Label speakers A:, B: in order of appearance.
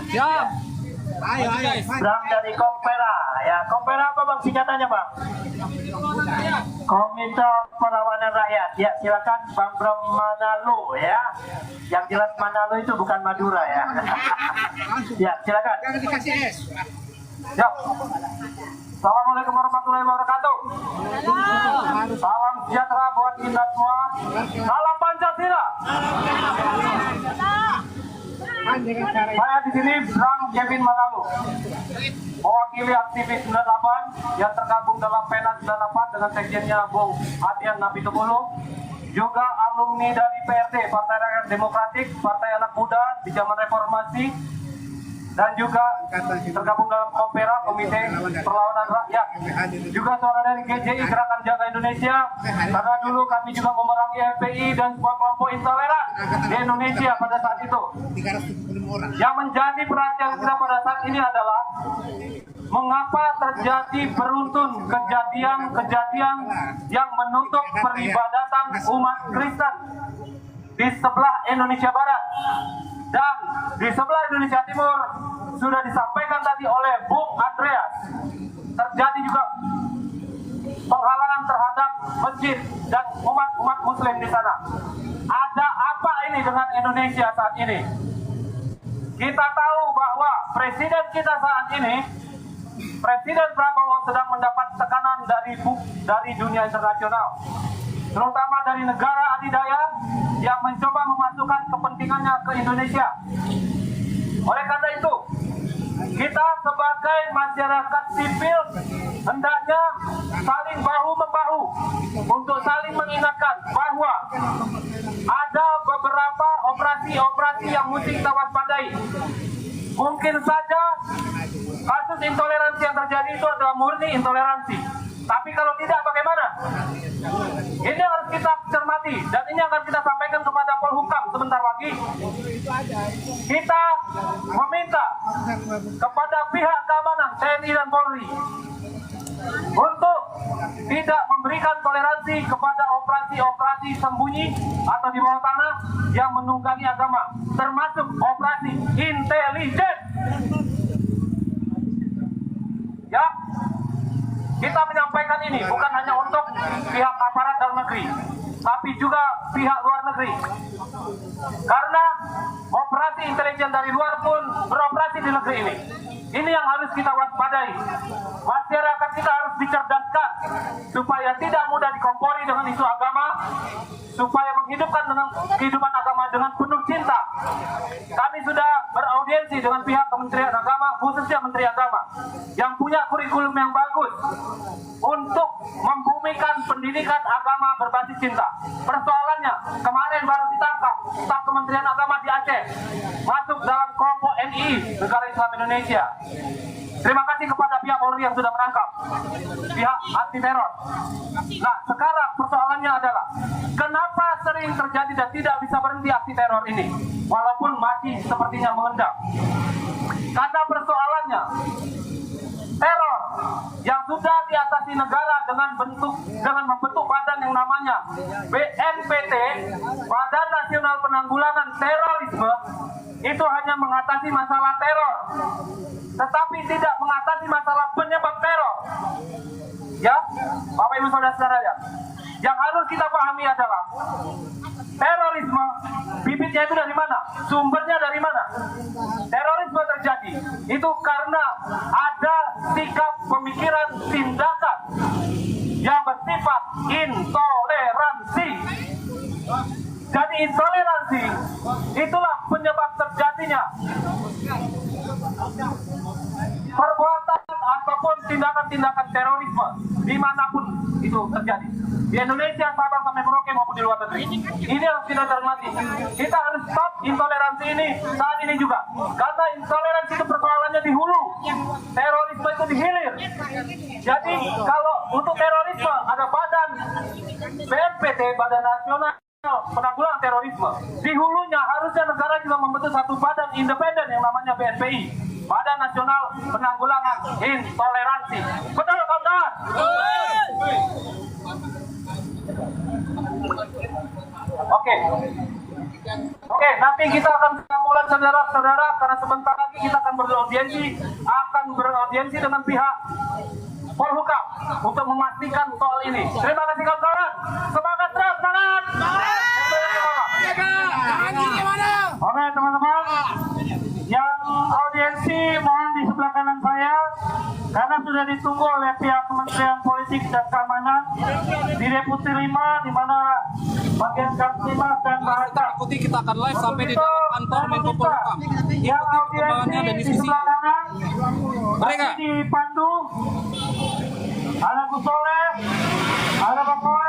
A: Siap.
B: Ayo.
C: Bram dari Kompera. Ya, Kompera apa bang singkatannya bang? Komite Perlawanan Rakyat. Ya, silakan Bang Bram Manalo ya. Yang jelas Manalo itu bukan Madura ya. Ya, silakan.
B: Jangan dikasih es.
C: Ya. Assalamualaikum warahmatullahi wabarakatuh. Salam sejahtera buat kita semua. Salam Pancasila. Saya di sini Bram Kevin Manalo, mewakili aktivis 98 yang tergabung dalam PENA 98 dengan sekjennya Bung Adian Napitupulu, juga alumni dari PRD Partai Rakyat Demokratik, Partai Anak Muda di zaman reformasi, dan juga tergabung dalam Kompera, Komite Perlawanan Rakyat, juga suara dari GJI Gerakan Jaga Indonesia, karena dulu kami juga memerangi FPI dan semua kelompok intoleran di Indonesia pada saat itu. Yang menjadi perhatian kita pada saat ini adalah mengapa terjadi beruntun kejadian-kejadian yang menutup peribadatan umat Kristen di sebelah Indonesia Barat. Dan di sebelah Indonesia Timur sudah disampaikan tadi oleh Bung Andreas, terjadi juga penghalangan terhadap masjid dan umat muslim di sana. Ada apa ini dengan Indonesia saat ini? Kita tahu bahwa presiden kita saat ini, Presiden Prabowo, sedang mendapat tekanan dari dunia internasional, terutama dari negara adidaya yang mencoba memasukkan kepentingannya ke Indonesia. Oleh karena itu, kita sebagai masyarakat sipil hendaknya saling bahu-membahu untuk saling mengingatkan bahwa ada beberapa operasi yang mesti kita waspadai. Mungkin saja kasus intoleransi yang terjadi itu adalah murni intoleransi. Tapi kalau tidak, bagaimana? Ini harus kita cermati, dan ini akan kita sampaikan kepada Polhukam sebentar lagi. Kita meminta kepada pihak keamanan TNI dan Polri untuk tidak memberikan toleransi kepada operasi sembunyi atau di bawah tanah yang menunggangi agama, termasuk operasi intelijen. Ya, kita menyampaikan ini bukan hanya untuk pihak aparat dalam negeri, tapi juga pihak luar negeri. Karena operasi intelijen dari luar pun beroperasi di negeri ini. Ini yang harus kita waspadai. Masyarakat kita harus dicerdaskan supaya tidak mudah dikompori dengan isu agama, supaya menghidupkan dengan kehidupan agama dengan penuh cinta. Kami sudah beraudiensi dengan pihak Kementerian Agama, khususnya Menteri Agama, yang punya kurikulum yang bagus untuk membumikan pendidikan agama berbasis cinta. Persoalannya, kemarin baru ditangkap staf Kementerian Agama di Aceh, masuk dalam kelompok NI, Negara Islam Indonesia. Terima kasih kepada pihak Polri yang sudah menangkap, pihak anti teror. Nah, sekarang persoalannya adalah kenapa sering terjadi dan tidak bisa berhenti aksi teror ini, walaupun masih sepertinya mengendap. Karena persoalannya, teror yang sudah diatasi negara dengan membentuk badan yang namanya BNPT, Badan Nasional Penanggulangan Terorisme, itu hanya mengatasi masalah teror, tetapi tidak mengatasi masalah penyebab teror. Ya, Bapak Ibu Saudara-saudara, yang harus kita pahami adalah terorisme, bibitnya itu dari mana? Sumbernya dari mana? Terorisme terjadi itu karena ada sikap pemikiran tindakan yang bersifat intoleransi. Jadi intoleransi itulah penyebab terjadinya perbuatan ataupun tindakan-tindakan terorisme dimanapun itu terjadi, di Indonesia, Sabang sampai Merauke maupun di luar negeri. Ini harus kita cermati. Kita harus stop intoleransi ini saat ini juga, karena intoleransi itu persoalannya di hulu, terorisme itu di hilir. Jadi kalau untuk terorisme ada badan BNPT, Badan Nasional Penanggulangan Terorisme. Di hulunya harusnya negara juga membentuk satu badan independen yang namanya BNPI, Badan Nasional Penanggulangan Intoleransi. Betul, kawan-kawan? Oke. Oke, nanti kita akan mulai saudara-saudara karena sebentar lagi kita akan beraudiensi dengan pihak Polhukam untuk memastikan soal ini. Terima kasih kawan-kawan. Semangat terus, semangat. Oke teman-teman, yang audiensi mohon di sebelah kanan saya karena sudah ditunggu oleh pihak Kementerian Politik dan Keamanan di Deputi 5 di mana bagian Kamtimas dan Bahasa.
A: Ikuti, kita akan live sampai di dalam kantor Menko Polhukam.
C: Yang audiensi
A: dan
C: di
A: diskusi.
C: sebelah kanan
A: Mereka
C: di Pandu, ada Gus Soleh, ada Pak Koe,